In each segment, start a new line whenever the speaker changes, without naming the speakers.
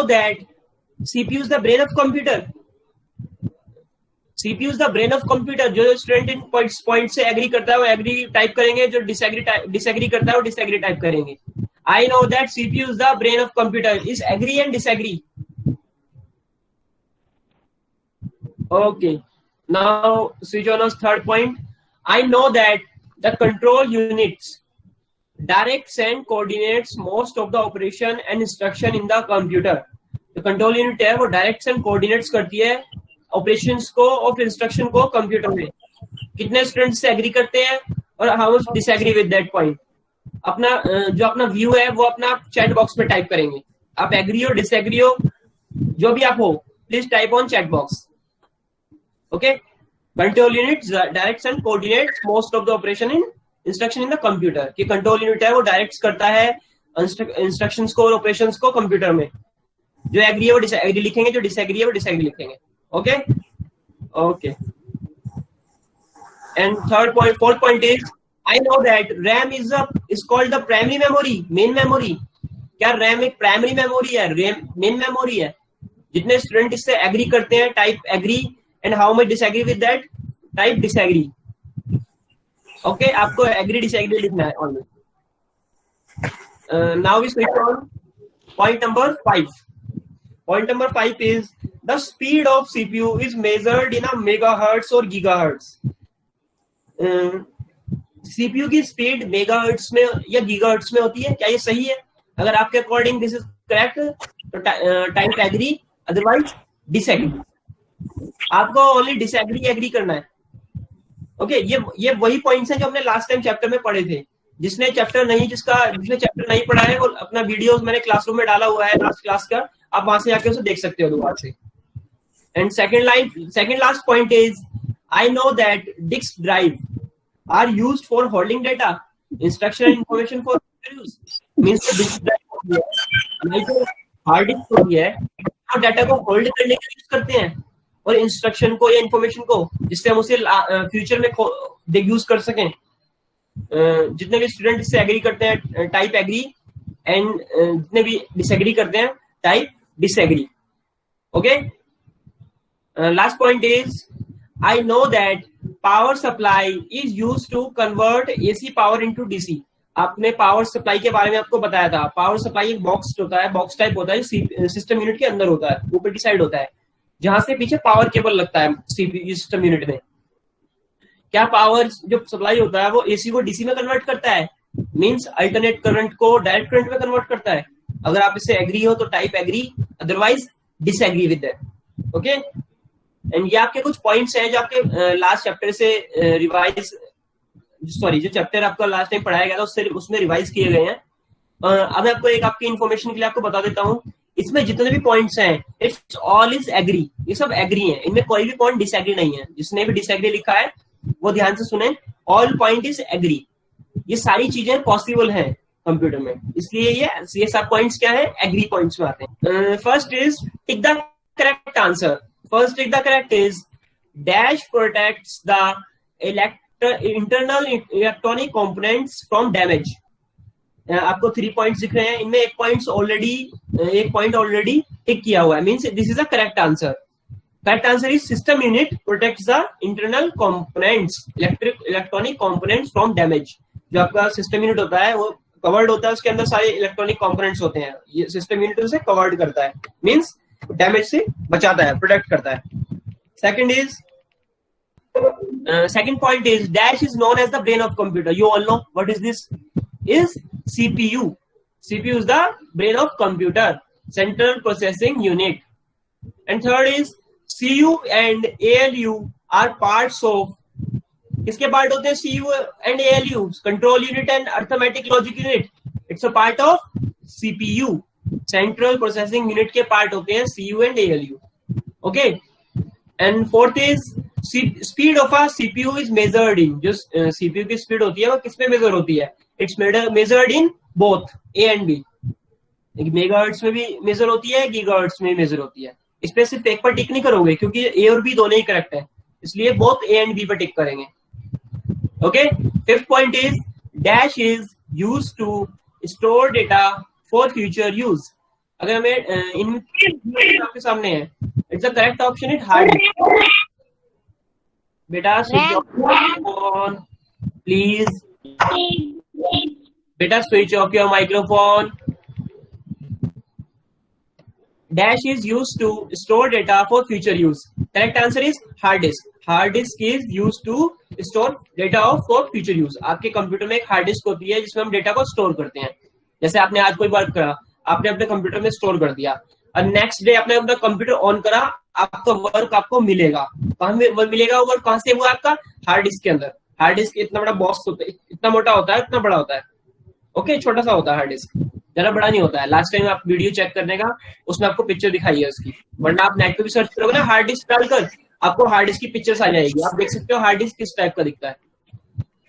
that CPU is the brain of computer. CPU is the brain of computer. जो student in point से agree करता है वो agree type करेंगे, जो डिसएग्री करता है वो डिसएग्री टाइप करेंगे. I know that CPU is the brain of computer. Is agree and disagree? Okay. Now switch on us third point. I know that the control units directs and coordinates most of the operation and instruction in the computer. जो control unit है वो directs and coordinates करती है operations को और instruction को computer में. कितने स्टूडेंट्स से एग्री करते हैं और how much disagree with that point? अपना जो अपना व्यू है वो अपना चैट बॉक्स में टाइप करेंगे. आप एग्री हो डिसएग्री हो जो भी आप हो, please type on chat box. Okay. Control unit directs and coordinates most of the operation in instruction in the computer. कि कंट्रोल यूनिट है वो डायरेक्ट करता है इंस्ट्रक्शंस को और ऑपरेशंस को कंप्यूटर में. जो एग्री है वो डिसएग्री लिखेंगे, जो डिसएग्री है वो डिसएग्री लिखेंगे. Okay okay. And fourth point is I know that RAM is called the primary memory, main memory. क्या रैम एक प्राइमरी मेमोरी है, मेन मेमोरी है? जितने स्टूडेंट इससे एग्री करते हैं type agree, and how much disagree with that type disagree. Okay. आपको agree disagree लिखना है only. Now we switch on point number 5. Point number 5 is the speed of CPU is measured in a megahertz or gigahertz. CPU की speed megahertz में या gigahertz में होती है. क्या ये सही है? अगर आपके अकॉर्डिंग दिस इज करेक्ट तो टाइप एग्री, अदरवाइज डिसएग्री. आपको ओनली डिसएग्री एग्री करना है. ओके. ये वही पॉइंट्स हैं जो हमने लास्ट टाइम चैप्टर में पढ़े थे. जिसने चैप्टर नहीं पढ़ा है वो अपना वीडियोस मैंने क्लासरूम में डाला हुआ है लास्ट क्लास का, आप वहां से जाके उसे देख सकते हो दोबारा से. And second last point is I know that disk drive are used for holding data, instruction and information for use. Means disk drive hard disk होती है और डाटा को होल्ड करने के लिए यूज करते हैं और इंस्ट्रक्शन को या इंफॉर्मेशन को, जिससे हम उसे फ्यूचर में यूज कर सकें. जितने भी स्टूडेंट इससे एग्री करते हैं टाइप एग्री, एंड जितने भी डिसएग्री करते हैं type disagree. Okay. Last point is I know that power supply is used to convert AC power into DC. आपने पावर सप्लाई के बारे में आपको बताया था. पावर सप्लाई एक बॉक्स होता है, बॉक्स टाइप होता है, सिस्टम यूनिट के अंदर होता है, ऊपर की साइड होता है, जहां से पीछे पावर केबल लगता है सिस्टम यूनिट में. क्या पावर जो सप्लाई होता है वो एसी को डीसी में कन्वर्ट करता है? मींस अल्टरनेट करंट को डायरेक्ट करंट में कन्वर्ट करता है. अगर आप इससे एग्री हो तो type agree, otherwise disagree with that. Okay. And ये आपके कुछ पॉइंट्स हैं जो आपके लास्ट चैप्टर से जो चैप्टर आपका लास्ट टाइम पढ़ाया गया था उसमें रिवाइज किए गए हैं. अब आपको एक आपकी इन्फॉर्मेशन के लिए आपको बता देता हूँ. इसमें जितने भी पॉइंट्स हैं इट्स ऑल इज एग्री. ये सब एग्री है, इनमें कोई भी पॉइंट डिसएग्री नहीं है. जिसने भी डिसएग्री लिखा है वो ध्यान से सुने. All point is agree. ये सारी चीजें पॉसिबल हैं कंप्यूटर में, इसलिए ये सब पॉइंट्स क्या है, एग्री पॉइंट्स में आते हैं. First is tick the correct answer. First tick the correct is dash protects the internal electronic components from damage. आपको 3 पॉइंट्स दिख रहे हैं, इनमें एक पॉइंट ऑलरेडी टिक किया हुआ है, means this is the correct answer. Correct answer is system unit protects the internal components, electronic components from damage. जो आपका सिस्टम यूनिट होता है वो कवर्ड होता है, उसके अंदर सारे इलेक्ट्रॉनिक कंपोनेंट्स होते हैं. ये सिस्टम यूनिट उसे कवर्ड करता है, मींस डैमेज से बचाता है, प्रोटेक्ट करता है. Second point is dash is known as the brain of computer. You all know what is this? Is CPU. CPU is the brain of computer, central processing unit. And third is CU and ALU are parts of. किसके part होते हैं CU and ALU? Control unit and arithmetic logic unit. It's a part of CPU, central processing unit के part होते हैं CU and ALU. Okay. And fourth is speed of a CPU is measured in. जो CPU की speed होती है वो किस में मेजर होती है? It's measured in both A and B. Megahertz में भी मेजर होती है, गीगाहर्ट्ज में भी मेजर होती है. इस पे सिर्फ एक पर टिक नहीं करोगे क्योंकि ए और बी दोनों ही करेक्ट है, इसलिए बोथ ए एंड बी पर टिक करेंगे. Okay. Fifth point is dash is used to store data for future use. अगर हमें इन आपके सामने है, it's the correct option it hard disk. बेटा स्विच ऑफ फोन प्लीज, बेटा switch off your microphone. Dash is used to store data for future use. Correct answer is hard disk. Hard disk is used to store data for future use. आपके computer में एक hard disk होती है जिसमें हम data को store करते हैं। जैसे आपने आज कोई वर्क करा, आपने अपने कंप्यूटर में स्टोर कर दिया और नेक्स्ट डे आपने अपना कंप्यूटर ऑन करा, आपका वर्क आपको मिलेगा। कहाँ मिलेगा वो वर्क? कहाँ से हुआ? आपका हार्ड डिस्क के अंदर। हार्ड डिस्क इतना बड़ा बॉक्स होता है, इतना मोटा होता है, इतना बड़ा होता है। ओके, छोटा सा होता है हार्ड डिस्क, ज्यादा बड़ा नहीं होता है। लास्ट टाइम आप वीडियो चेक करने का, उसमें आपको पिक्चर दिखाई है उसकी, वरना आप नेट पे भी सर्च करोगे ना हार्ड डिस्क डालकर, आपको हार्ड डिस्क की पिक्चर्स आ जाएगी। आप देख सकते हो हार्ड डिस्क किस टाइप का दिखता है।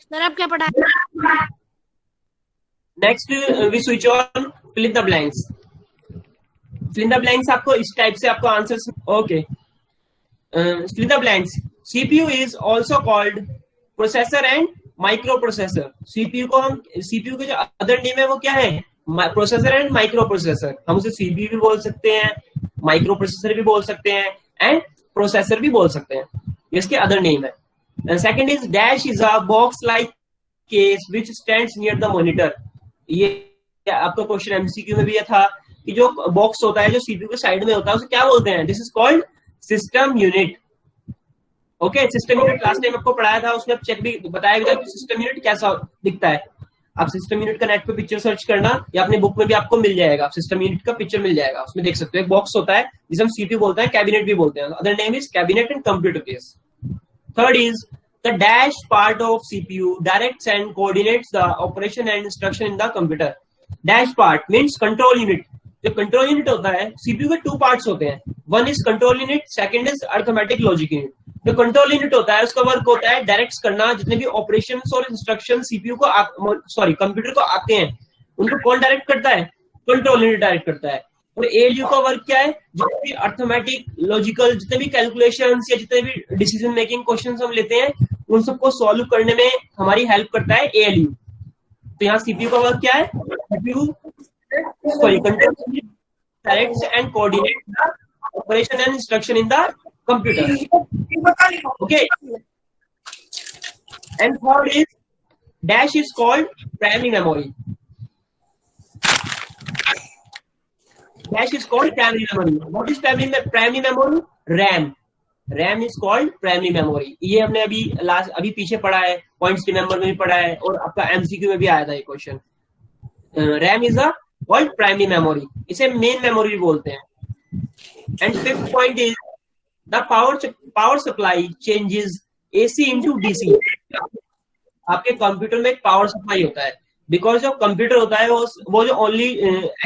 सर आप क्या पढ़ा?
Next we switch on fill in the blanks. Fill in the blanks आपको इस टाइप से आपको answers, okay. Fill in the blanks. CPU is also called processor and micro processor. CPU को हम, सीपीयू के जो अदर नेम है वो क्या है? Processor and micro processor. हम उसे सीपीयू भी बोल सकते हैं, माइक्रो प्रोसेसर भी बोल सकते हैं एंड प्रोसेसर भी बोल सकते हैं, इसके अदर नेम है। Second is dash is a box like case which stands near the monitor. ये आपका क्वेश्चन एमसीक्यू में भी था कि जो बॉक्स होता है जो सीपीयू के साइड में होता है उसे क्या बोलते हैं? This is called system unit. Okay, system unit last time आपको पढ़ाया था, उसमें चेक भी बताया गया कि सिस्टम यूनिट कैसा दिखता है। आप सिस्टम यूनिट का नेट पे पिक्चर सर्च करना या अपने बुक में भी आपको मिल जाएगा, सिस्टम यूनिट का पिक्चर मिल जाएगा, उसमें देख सकते हो। एक बॉक्स होता है जिसे हम सीपीयू बोलते हैं, कैबिनेट भी बोलते हैं। Other name is cabinet and computer case. Third is the dash part of CPU directs and coordinates the operation and instruction in the computer. Dash part means control unit. जो control unit होता है, CPU के two parts होते हैं, one is control unit, second is arithmetic logic unit. जो control unit होता है उसका वर्क होता है डायरेक्ट करना, जितने भी ऑपरेशंस और इंस्ट्रक्शन सीपीयू को कंप्यूटर को आते हैं उनको कौन डायरेक्ट करता है? कंट्रोल यूनिट डायरेक्ट करता है। और एएलयू का वर्क क्या है? जितने भी अरिथमेटिक लॉजिकल जितने भी कैलकुलेशंस या जितने भी डिसीजन मेकिंग क्वेश्चंस हम लेते हैं उन सबको सॉल्व करने में हमारी हेल्प करता है एएलयू। तो यहाँ सीपीयू का वर्क क्या है? CPU control directs and coordinate operation and instruction in the computer. Okay. And third is dash is called primary memory. Dash is called primary memory. What is primary memory? RAM. RAM is called primary memory. ये हमने अभी पीछे पढ़ा है, points remember में भी पढ़ा है और आपका एमसीक्यू में भी आया था ये question. RAM is a called primary memory. इसे मेन मेमोरी भी बोलते हैं। And fifth point is the power supply changes AC into DC. आपके कंप्यूटर में एक पावर सप्लाई होता है, बिकॉज जो कंप्यूटर होता है वो जो ओनली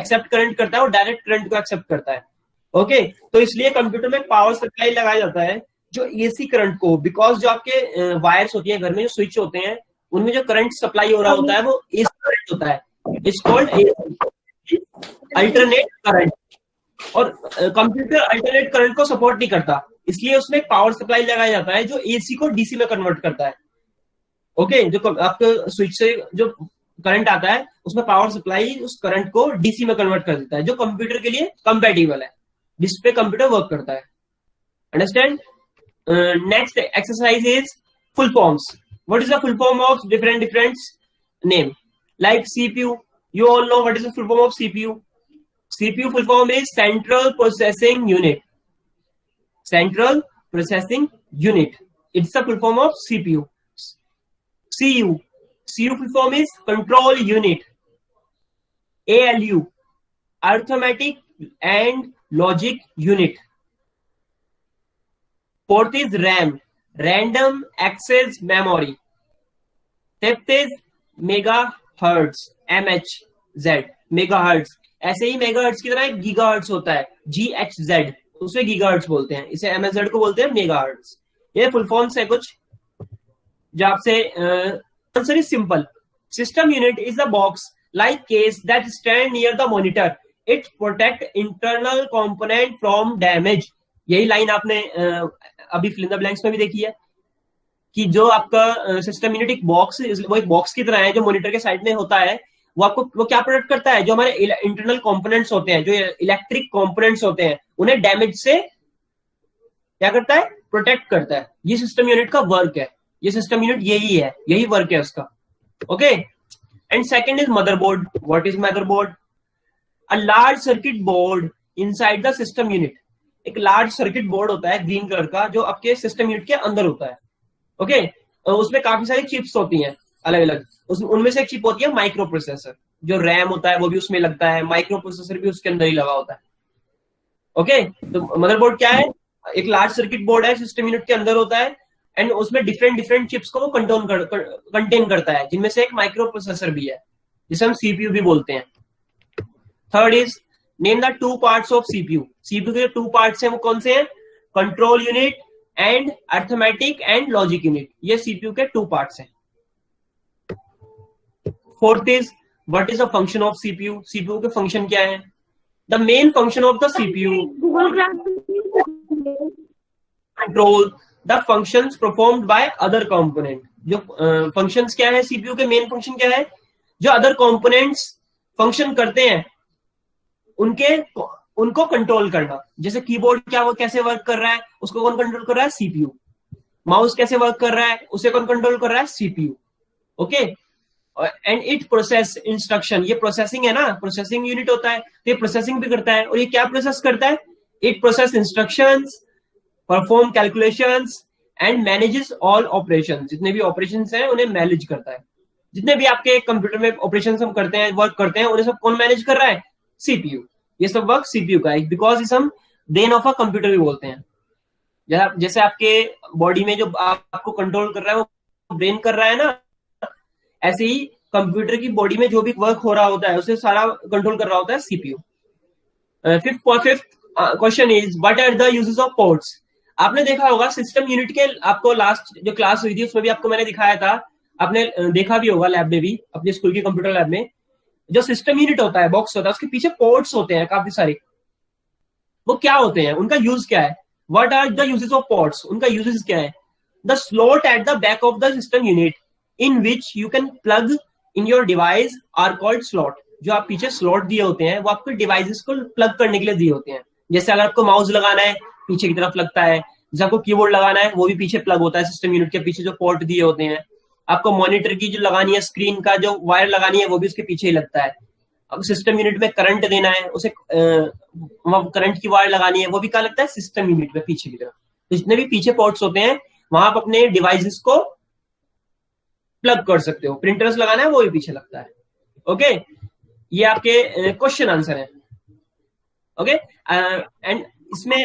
एक्सेप्ट करंट करता है वो डायरेक्ट करंट को एक्सेप्ट करता है। ओके, तो इसलिए कंप्यूटर में पावर सप्लाई लगाया जाता है जो एसी करंट को, बिकॉज जो आपके वायर्स होती है घर में, जो स्विच होते हैं उनमें जो करंट सप्लाई हो रहा होता है वो एसी करंट होता है। It's called alternate current. और कंप्यूटर अल्टरनेट करंट को सपोर्ट नहीं करता, इसलिए उसमें पावर सप्लाई लगाया जाता है जो एसी को डीसी में कन्वर्ट करता है। ओके, जो आपके स्विच से जो करंट आता है उसमें पावर सप्लाई उस करंट को डीसी में कन्वर्ट कर देता है, जो कंप्यूटर के लिए कंपैटिबल है, जिस पे कंप्यूटर वर्क करता है। Understand? Next exercise is full forms. What is the full form of different name like CPU? You all know what is the full form of CPU? CPU full form is Central Processing Unit. Central Processing Unit. It's the full form of CPU. CU. CU full form is Control Unit. ALU. Arithmetic and Logic Unit. Fourth is RAM. Random Access Memory. Fifth is Megahertz. MHZ. Megahertz. ऐसे ही megahertz की तरह एक gigahertz होता है, GHZ, उसे gigahertz बोलते हैं, इसे MHZ को बोलते हैं मेगाहर्ट्ज। ये फुल फॉर्म्स है कुछ जो आपसे। Answer is simple. System unit is a box like case that stand near the monitor. It protect internal component from damage. यही लाइन आपने अभी फिल इन द ब्लैंक्स में भी देखी है कि जो आपका सिस्टम यूनिट एक बॉक्स, वो एक बॉक्स की तरह है जो मॉनिटर के साइड में होता है। वो क्या प्रोटेक्ट करता है, जो हमारे इंटरनल कंपोनेंट्स होते हैं, जो इलेक्ट्रिक कंपोनेंट्स होते हैं, उन्हें डैमेज से क्या करता है, प्रोटेक्ट करता है। ये सिस्टम यूनिट का वर्क है, ये सिस्टम यूनिट यही है, यही वर्क है उसका। Okay, and second is motherboard. What is motherboard? A large circuit board inside the system unit. एक लार्ज सर्किट बोर्ड होता है ग्रीन कलर का, जो आपके सिस्टम यूनिट के अंदर होता है। ओके, उसमें काफी सारी चिप्स होती हैं अलग अलग। उनमें से एक चिप होती है माइक्रो प्रोसेसर, जो रैम होता है वो भी उसमें लगता है, माइक्रो प्रोसेसर भी उसके अंदर ही लगा होता है। ओके, तो मदरबोर्ड क्या है? एक लार्ज सर्किट बोर्ड है, सिस्टम यूनिट के अंदर होता है, एंड उसमें डिफरेंट डिफरेंट चिप्स को वो कंटेन करता है, जिनमें से एक माइक्रो प्रोसेसर भी है, जिसे हम सीपीयू भी बोलते हैं। Third is name the two parts of CPU. CPU के टू पार्ट्स हैं, वो कौन से हैं? Control unit and arithmetic and logic unit. ये सीपीयू के टू पार्ट्स हैं। Fourth is what is the function of CPU. CPU के फंक्शन क्या है? The main function of the CPU control the functions performed by other component. जो functions क्या है CPU के, मेन फंक्शन क्या है? जो अदर कंपोनेंट्स फंक्शन करते हैं उनको कंट्रोल करना। जैसे कीबोर्ड क्या, वो कैसे वर्क कर रहा है, उसको कौन कंट्रोल कर रहा है? सीपीयू। माउस कैसे वर्क कर रहा है, उसे कौन कंट्रोल कर रहा है? CPU. Okay, and it process instruction. ये प्रोसेसिंग है ना, प्रोसेसिंग यूनिट होता है, तो ये प्रोसेसिंग भी करता है। और ये क्या प्रोसेस करता है? It process instructions, perform calculations and manages all operations. जितने भी ऑपरेशंस हैं उन्हें मैनेज करता है। जितने भी आपके कंप्यूटर में ऑपरेशंस हम करते हैं, वर्क करते हैं, उन्हें सब कौन मैनेज कर रहा है? सीपीयू। ये सब वर्क सीपीयू का है, बिकॉज इस हम ब्रेन ऑफ अ कंप्यूटर भी बोलते हैं। जैसे आपके बॉडी में जो आपको कंट्रोल कर रहा है वो ब्रेन कर रहा है ना, ऐसे ही कंप्यूटर की बॉडी में जो भी वर्क हो रहा होता है उसे सारा कंट्रोल कर रहा होता है CPU. Fifth question is what are the uses of ports. आपने देखा होगा सिस्टम यूनिट के, आपको लास्ट जो क्लास हुई थी उसमें भी आपको मैंने दिखाया था, आपने देखा भी होगा लैब में भी, अपने स्कूल की कंप्यूटर लैब में। जो सिस्टम यूनिट होता है, बॉक्स होता है, उसके पीछे पोर्ट्स होते हैं काफी सारे। वो क्या होते हैं, उनका यूज क्या है? What are the uses of ports. उनका यूजेस क्या है? The slot at the back of the system unit in which you can plug in your device are called slot. जो आप पीछे स्लॉट दिए होते हैं वो आपके डिवाइसेस को प्लग करने के लिए दिए होते हैं। जैसे अगर आपको माउस लगाना है पीछे की तरफ लगता है, जैसे आपको कीबोर्ड लगाना है वो भी पीछे प्लग होता है, सिस्टम यूनिट के पीछे जो पोर्ट दिए होते हैं। आपको मॉनिटर की जो लगानी है, स्क्रीन का जो वायर लगानी है, वो भी उसके पीछे ही लगता है। अब सिस्टम यूनिट में करंट देना है, उसे करंट की वायर लगानी है, वो भी क्या लगता है? सिस्टम यूनिट में पीछे की तरफ। तो जितने भी पीछे पोर्ट्स होते हैं वहां आप अपने डिवाइसेस को प्लग कर सकते हो। प्रिंटर्स लगाना है वो भी पीछे लगता है। ओके, ये आपके क्वेश्चन आंसर है। ओके, एंड इसमें